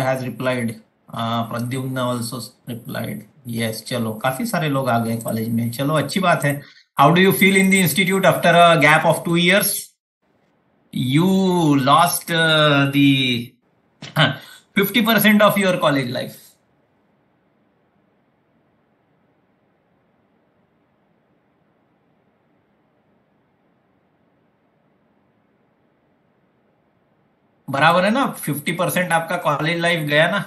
has replied. Pradyumna also replied. Yes, चलो काफी सारे लोग आ गए कॉलेज में. चलो अच्छी बात है. How do you feel in the institute after a gap of 2 years? You lost the 50% of your college life. बराबर है ना. 50% आपका कॉलेज लाइफ गया ना.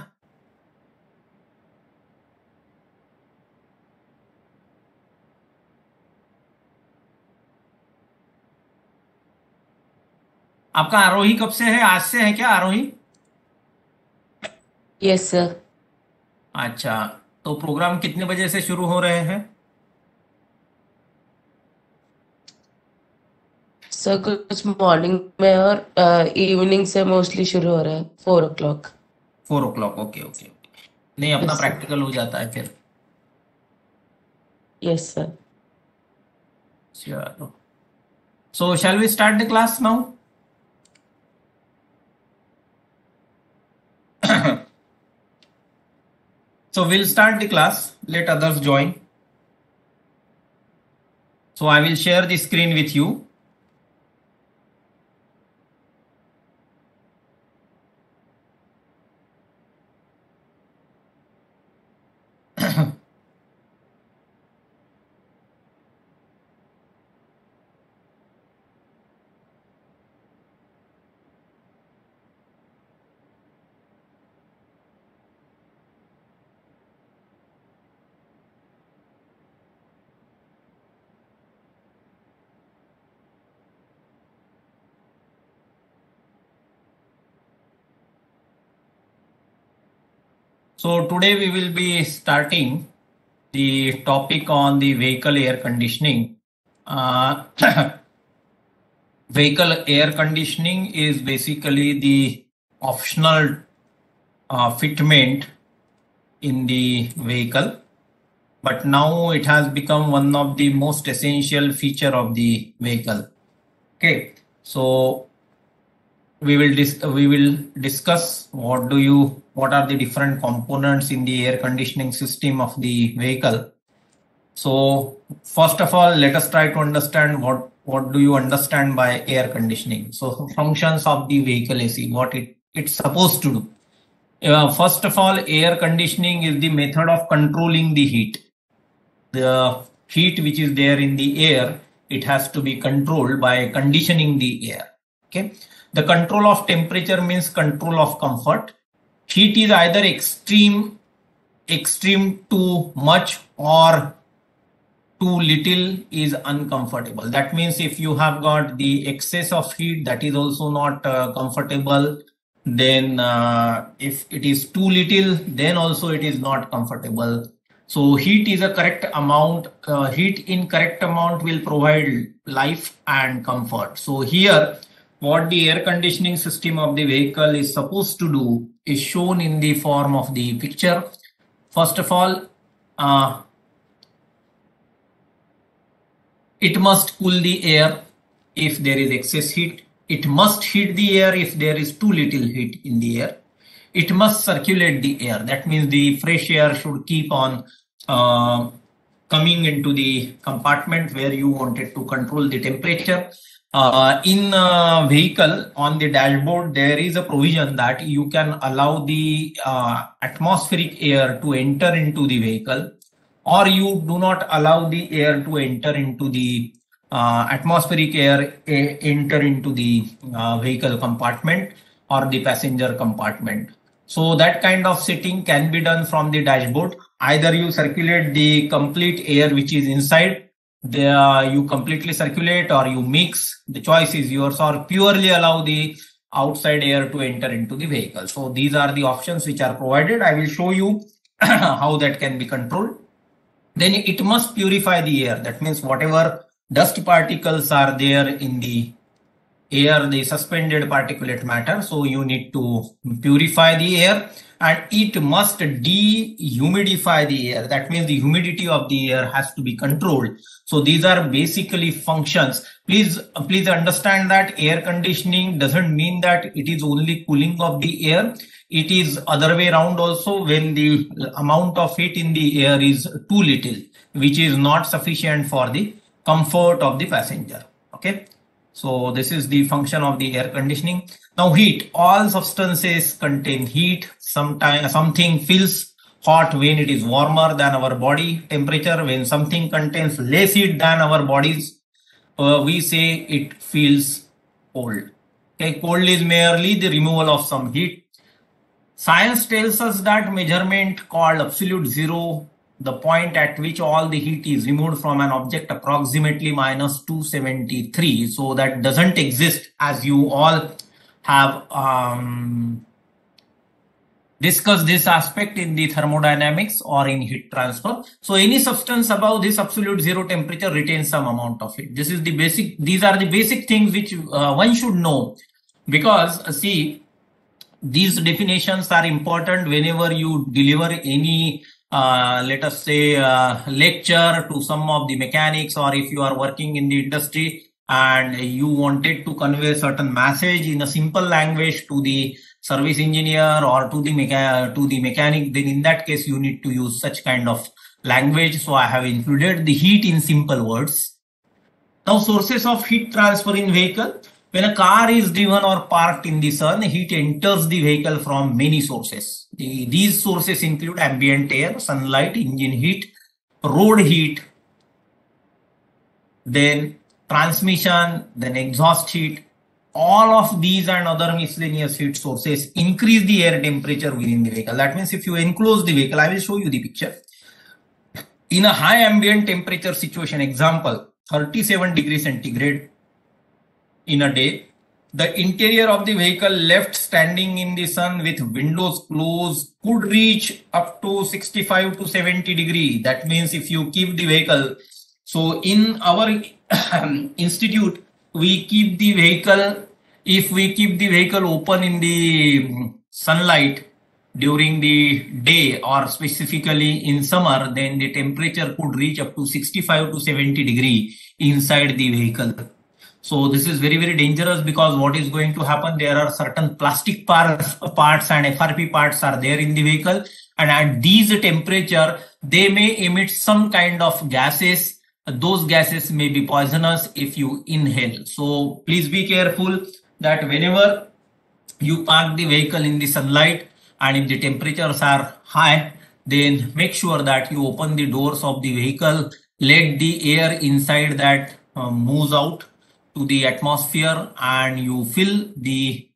आपका आरोही कब से है? आज से है क्या आरोही? Yes sir. अच्छा, तो प्रोग्राम कितने बजे से शुरू हो रहे हैं? सर कुछ मॉर्निंग में और इवनिंग से मोस्टली शुरू हो रहा है 4 o'clock. 4 o'clock. Okay okay. नहीं, अपना Yes, sir. प्रैक्टिकल हो जाता है फिर. Yes sir. चलो. So shall we start the class now? So we'll start the class. Let others join. So I will share the screen with you. So today we will be starting the topic on the vehicle air conditioning. Vehicle air conditioning is basically the optional fitment in the vehicle, but now it has become one of the most essential feature of the vehicle. Okay, so we will discuss what are the different components in the air conditioning system of the vehicle. So first of all, let us try to understand what do you understand by air conditioning. So functions of the vehicle AC, what it's supposed to do. First of all, air conditioning is the method of controlling the heat. The heat which is there in the air, it has to be controlled by conditioning the air. Okay. The control of temperature means control of comfort. Heat is either extreme too much or too little is uncomfortable. That means if you have got the excess of heat, that is also not comfortable. Then if it is too little, then also it is not comfortable. So heat is a correct amount. Heat in correct amount will provide life and comfort. So here, what the air conditioning system of the vehicle is supposed to do is shown in the form of the picture. First of all, it must cool the air if there is excess heat. It must heat the air if there is too little heat in the air. It must circulate the air. That means the fresh air should keep on coming into the compartment where you wanted to control the temperature. In vehicle, on the dashboard, there is a provision that you can allow the atmospheric air to enter into the vehicle, or you do not allow the air to enter into the atmospheric air enter into the vehicle compartment or the passenger compartment. So that kind of setting can be done from the dashboard. Either you circulate the complete air which is inside, you completely circulate, or you mix. The choice is yours, or purely allow the outside air to enter into the vehicle. So these are the options which are provided. I will show you how that can be controlled. Then it must purify the air. That means whatever dust particles are there in the air, the suspended particulate matter. So you need to purify the air. and it must dehumidify the air. That means the humidity of the air has to be controlled. So these are basically functions. Please understand that air conditioning doesn't mean that it is only cooling of the air. It is other way around also, when the amount of heat in the air is too little, which is not sufficient for the comfort of the passenger. Okay. So this is the function of the air conditioning. Now heat, all substances contain heat. Sometimes something feels hot when it is warmer than our body temperature. When something contains less heat than our bodies, we say it feels cold. Okay, cold is merely the removal of some heat. Science tells us that measurement called absolute zero, the point at which all the heat is removed from an object, approximately minus 273. So that doesn't exist, as you all have discussed this aspect in the thermodynamics or in heat transfer. So any substance above this absolute zero temperature retains some amount of heat. This is the basic, these are the basic things which one should know, because see, these definitions are important whenever you deliver any let us say lecture to some of the mechanics, or if you are working in the industry and you wanted to convey certain message in a simple language to the service engineer or to the mechanic, then in that case you need to use such kind of language. So I have included the heat in simple words. Now sources of heat transfer in vehicle. When a car is driven or parked in the sun, heat enters the vehicle from many sources. These sources include ambient air, sunlight, engine heat, road heat, then transmission, then exhaust heat. All of these and other miscellaneous heat sources increase the air temperature within the vehicle. That means if you enclose the vehicle, I will show you the picture. In a high ambient temperature situation, example, 37 degrees centigrade, in a day, the interior of the vehicle left standing in the sun with windows closed could reach up to 65 to 70 degree. That means if you keep the vehicle, so in our institute, we keep the vehicle, if we keep the vehicle open in the sunlight during the day or specifically in summer, then the temperature could reach up to 65 to 70 degree inside the vehicle. So this is very, very dangerous, because what is going to happen, there are certain plastic parts and FRP parts are there in the vehicle, and at these temperature, they may emit some kind of gases. Those gases may be poisonous if you inhale. So please be careful that whenever you park the vehicle in the sunlight and if the temperatures are high, then make sure that you open the doors of the vehicle, let the air inside that moves out to the atmosphere, and you fill the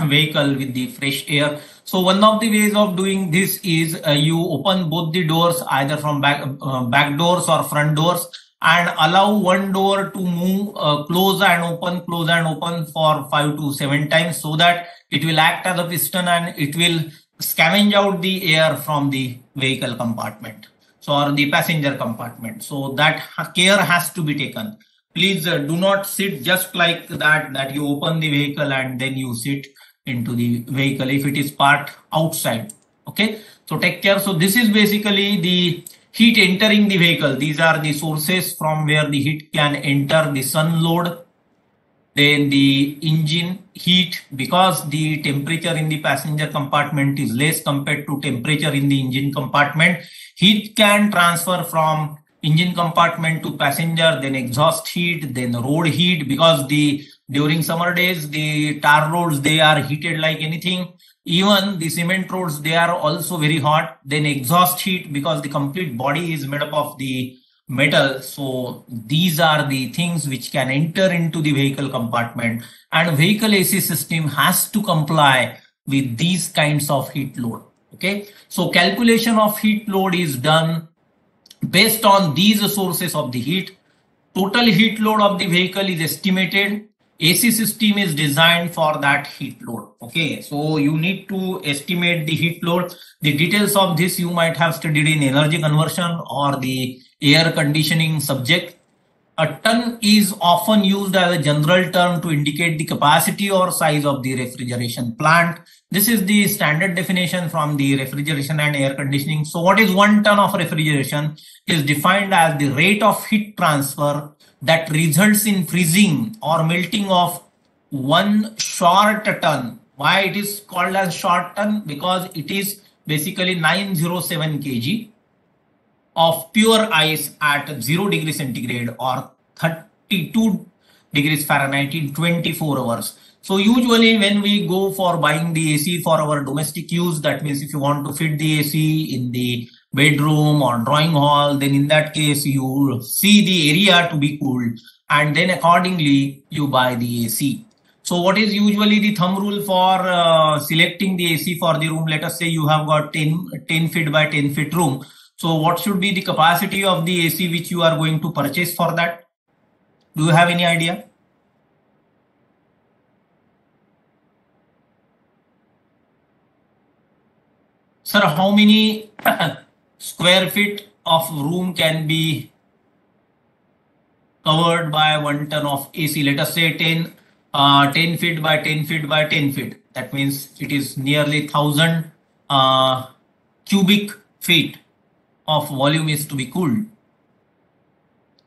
vehicle with the fresh air. So one of the ways of doing this is you open both the doors, either from back doors or front doors, and allow one door to move close and open for 5 to 7 times, so that it will act as a piston and it will scavenge out the air from the vehicle compartment, so or the passenger compartment. So that care has to be taken. Please do not sit just like that you open the vehicle and then you sit into the vehicle if it is parked outside. Okay, so take care. So this is basically the heat entering the vehicle. These are the sources from where the heat can enter: the sun load, then the engine heat, because the temperature in the passenger compartment is less compared to temperature in the engine compartment. Heat can transfer from engine compartment to passenger, then exhaust heat, then road heat, because during summer days, the tar roads, they are heated like anything. Even the cement roads, they are also very hot. Then exhaust heat, because the complete body is made up of the metal. So these are the things which can enter into the vehicle compartment, and vehicle AC system has to comply with these kinds of heat load. Okay, so calculation of heat load is done based on these sources of the heat. Total heat load of the vehicle is estimated. AC system is designed for that heat load. Okay, so you need to estimate the heat load. The details of this you might have studied in energy conversion or the air conditioning subject. A ton is often used as a general term to indicate the capacity or size of the refrigeration plant. This is the standard definition from the refrigeration and air conditioning. So what is 1 ton of refrigeration is defined as the rate of heat transfer that results in freezing or melting of 1 short ton. Why it is called as short ton? Because it is basically 907 kg of pure ice at 0 degrees centigrade or 32 degrees Fahrenheit in 24 hours. So usually when we go for buying the AC for our domestic use, that means if you want to fit the AC in the bedroom or drawing hall, then in that case you see the area to be cooled and then accordingly you buy the AC. So what is usually the thumb rule for selecting the AC for the room? Let us say you have got 10 feet by 10 feet room. So what should be the capacity of the AC which you are going to purchase for that? Do you have any idea? Sir, how many square feet of room can be covered by 1 ton of AC? Let us say 10 feet by 10 feet by 10 feet. That means it is nearly 1000 cubic feet of volume is to be cooled.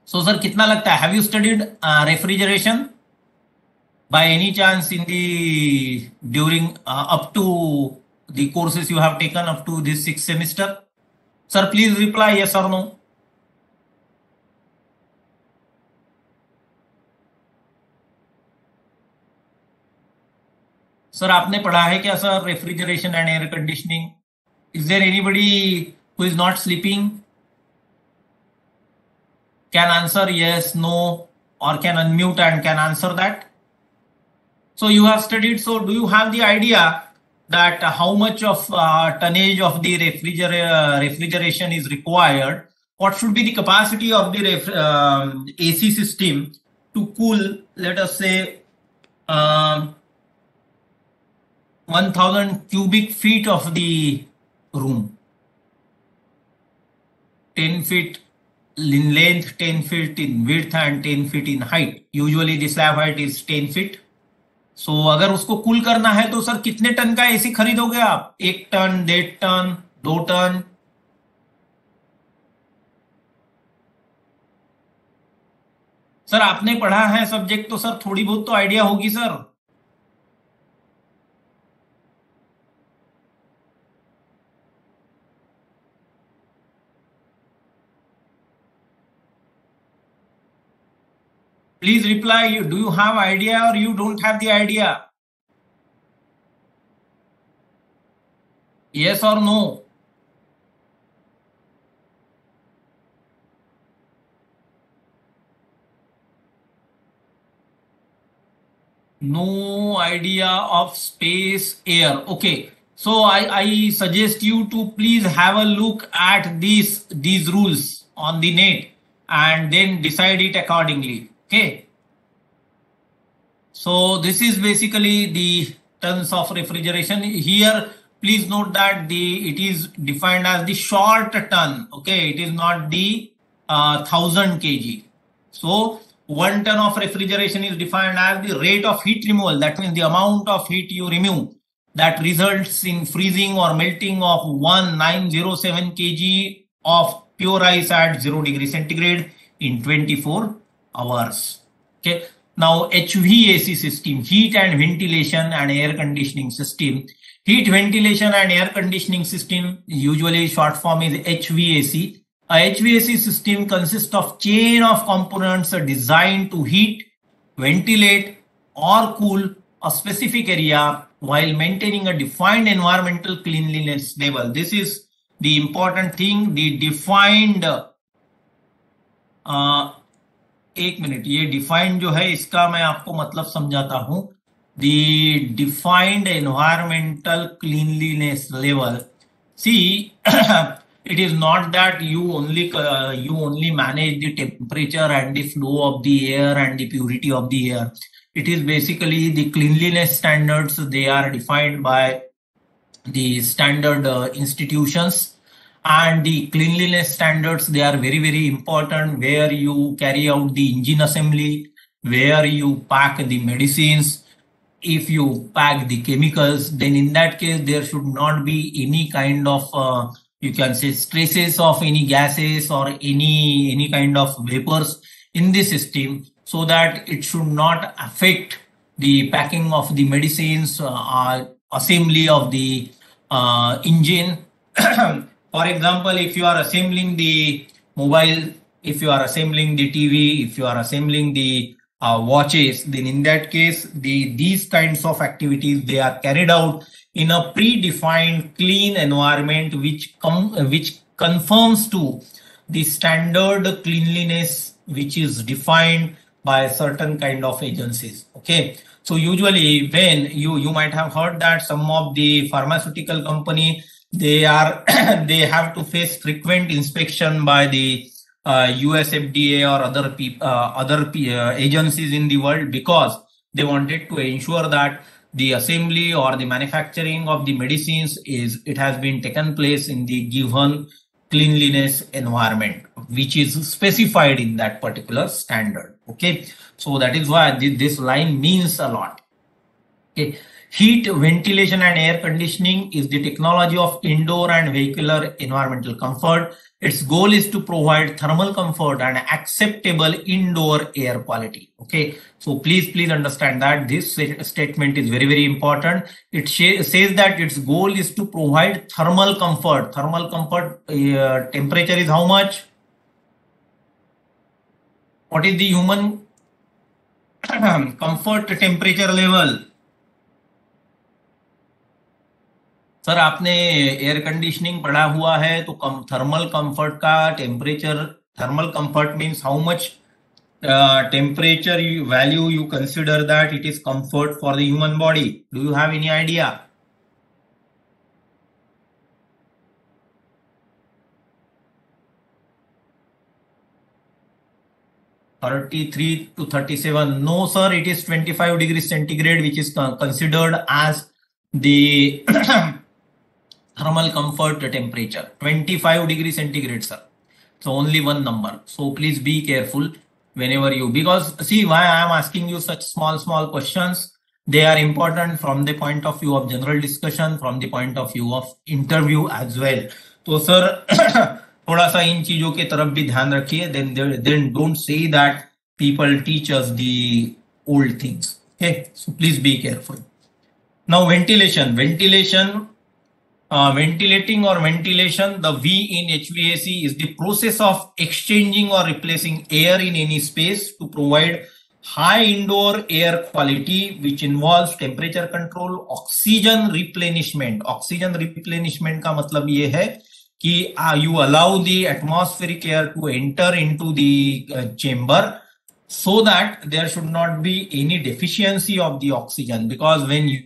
So sir, कितना लगता है? Have you studied refrigeration by any chance in the during up to the courses you have taken up to this 6th semester? Sir, please reply yes or no. Sir, आपने पढ़ा है क्या sir refrigeration and air conditioning? Is there anybody who is not sleeping? Can answer yes, no, or can unmute and can answer that. So you have studied. So do you have the idea that how much of tonnage of the refrigeration is required? What should be the capacity of the AC system to cool, let us say, 1000 cubic feet of the room? 10 feet in length, 10 feet in width and 10 feet in height. Usually the slab height is 10 feet. So अगर उसको cool करना है तो sir कितने ton का AC खरीदोगे आप? 1 ton, 1.5 ton, 2 ton? Sir आपने पढ़ा है सब्जेक्ट तो सर थोड़ी बहुत तो आइडिया होगी sir. Please reply. Do you have idea or you don't have the idea? Yes or no? No idea of space air. Okay. So I suggest you to please have a look at these rules on the net and then decide it accordingly. Okay. So this is basically the tons of refrigeration. Here, please note that it is defined as the short ton. Okay, it is not the 1000 kg. So 1 ton of refrigeration is defined as the rate of heat removal. That means the amount of heat you remove that results in freezing or melting of 1907 kg of pure ice at 0 degree centigrade in 24 hours. Okay. Now HVAC system, heat and ventilation and air conditioning system. Heat, ventilation and air conditioning system, usually short form is HVAC. A HVAC system consists of chain of components designed to heat, ventilate or cool a specific area while maintaining a defined environmental cleanliness level. This is the important thing, the defined एक मिनट, ये defined जो है इसका मैं आपको मतलब समझाता हूं. The defined environmental cleanliness level. See it is not that you only manage the temperature and the flow of the air and the purity of the air. It is basically the cleanliness standards. They are defined by the standard institutions. And the cleanliness standards, they are very, very important, where you carry out the engine assembly, where you pack the medicines. if you pack the chemicals, then in that case, there should not be any kind of, you can say, traces of any gases or any kind of vapors in the system, so that it should not affect the packing of the medicines, assembly of the engine. For example, if you are assembling the mobile, if you are assembling the TV, if you are assembling the watches, then in that case, these kinds of activities, they are carried out in a predefined clean environment, which conforms to the standard cleanliness which is defined by certain kind of agencies. Okay, so usually when you might have heard that some of the pharmaceutical company, they are they have to face frequent inspection by the US FDA or other agencies in the world, because they wanted to ensure that the assembly or the manufacturing of the medicines it has been taken place in the given cleanliness environment which is specified in that particular standard. Okay, so that is why this line means a lot. Okay. Heat, ventilation, and air conditioning is the technology of indoor and vehicular environmental comfort. Its goal is to provide thermal comfort and acceptable indoor air quality. Okay, so please understand that this statement is very important. It says that its goal is to provide thermal comfort. Thermal comfort, temperature is how much? What is the human comfort temperature level? Sir आपने air conditioning पढ़ा हुआ है, तो thermal comfort का temperature, thermal comfort means how much temperature value you consider that it is comfort for the human body. Do you have any idea? 33 to 37. No, sir, it is 25 degrees centigrade, which is considered as the thermal comfort temperature. 25 degrees centigrade, sir. So only one number. So please be careful whenever you, because see why I am asking you such small questions. They are important from the point of view of general discussion, from the point of view of interview as well. तो sir थोड़ा सा इन चीजों के तरफ भी ध्यान रखिए. Then don't say that people teach us the old things. Okay, so please be careful. Now ventilation. Ventilating or ventilation, the V in HVAC is the process of exchanging or replacing air in any space to provide high indoor air quality, which involves temperature control, oxygen replenishment. Oxygen replenishment का मतलब ये है कि you allow the atmospheric air to enter into the chamber, so that there should not be any deficiency of the oxygen, because when you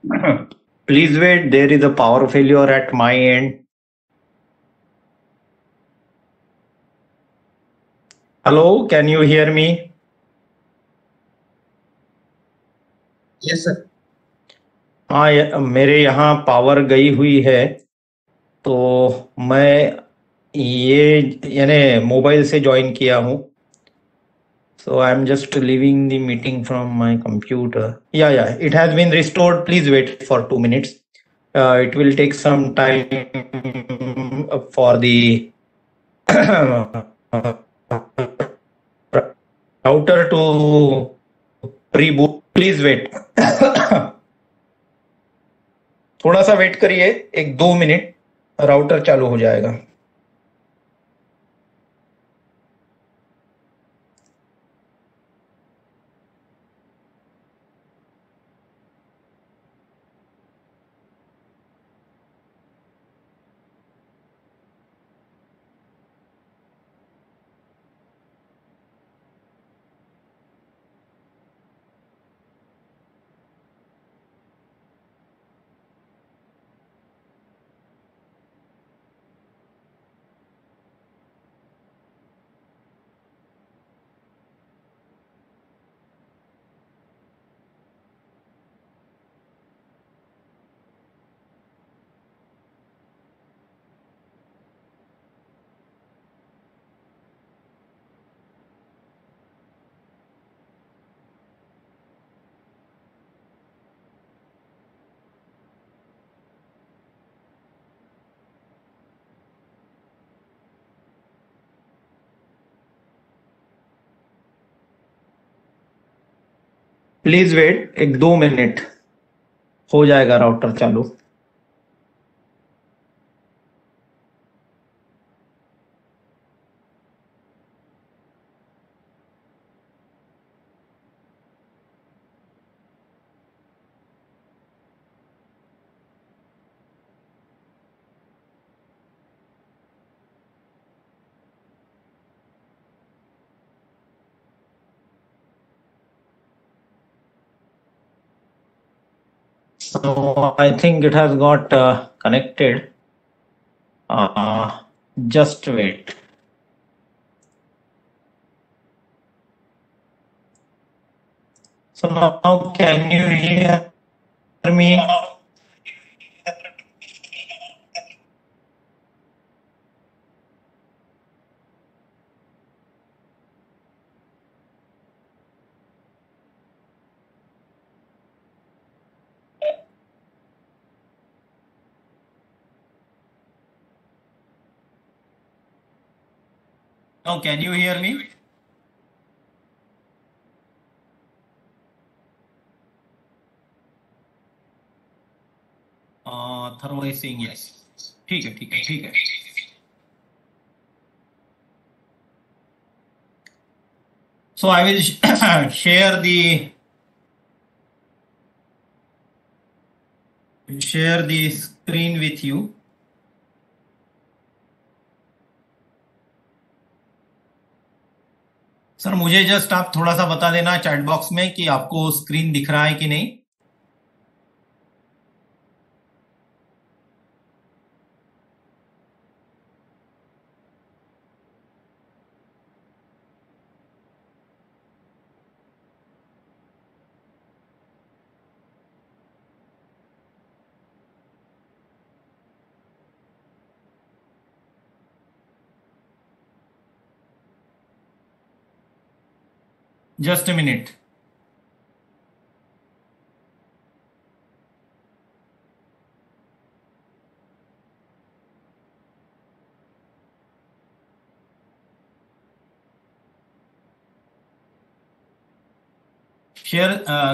Please wait, there is a power failure at my end. Hello, can you hear me? Yes, sir. हाँ, मेरे यहाँ power गई हुई है, तो मैं ये यानी मोबाइल से ज्वाइन किया हूँ. So I'm just leaving the meeting from my computer. Yeah, it has been restored. Please wait for 2 minutes. It will take some time for the router to reboot. Please wait. थोड़ा सा wait करिए, 1-2 minute, router चालू हो जाएगा. Please wait, 1-2 minute, हो जाएगा router चालू. So I think it has got connected. Just wait. So now can you hear me? Now can you hear me? Tharwa is saying yes. ठीक है, ठीक है, ठीक है. So I will share the screen with you. Sir मुझे just आप थोड़ा सा बता देना चैट बॉक्स में कि आपको स्क्रीन दिख रहा है कि नहीं. Just a minute.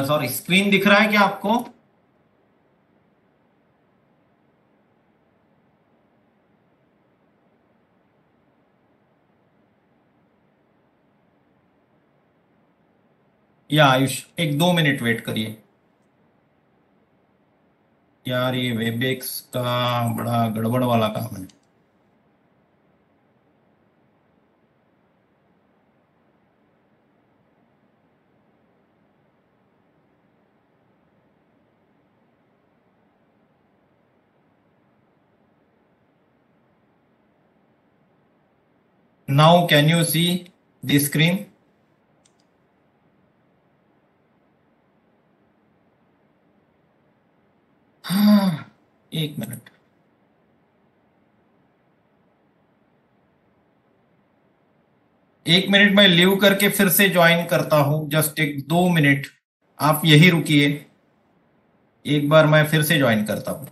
Sorry, screen दिख रहा है क्या आपको? या आयुष, 1-2 मिनट वेट करिए यार, ये वेबएक्स का बड़ा गड़बड़ वाला काम है. Now, can you see the screen? एक मिनट. एक मिनट मैं लीव करके फिर से ज्वाइन करता हूं. जस्ट एक 2 मिनट आप यही रुकिए. एक बार मैं फिर से ज्वाइन करता हूं.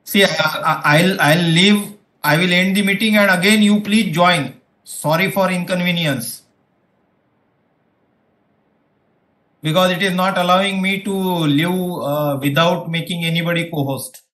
See, I'll leave. I will end the meeting and again you please join. Sorry for inconvenience. Because it is not allowing me to leave without making anybody co-host.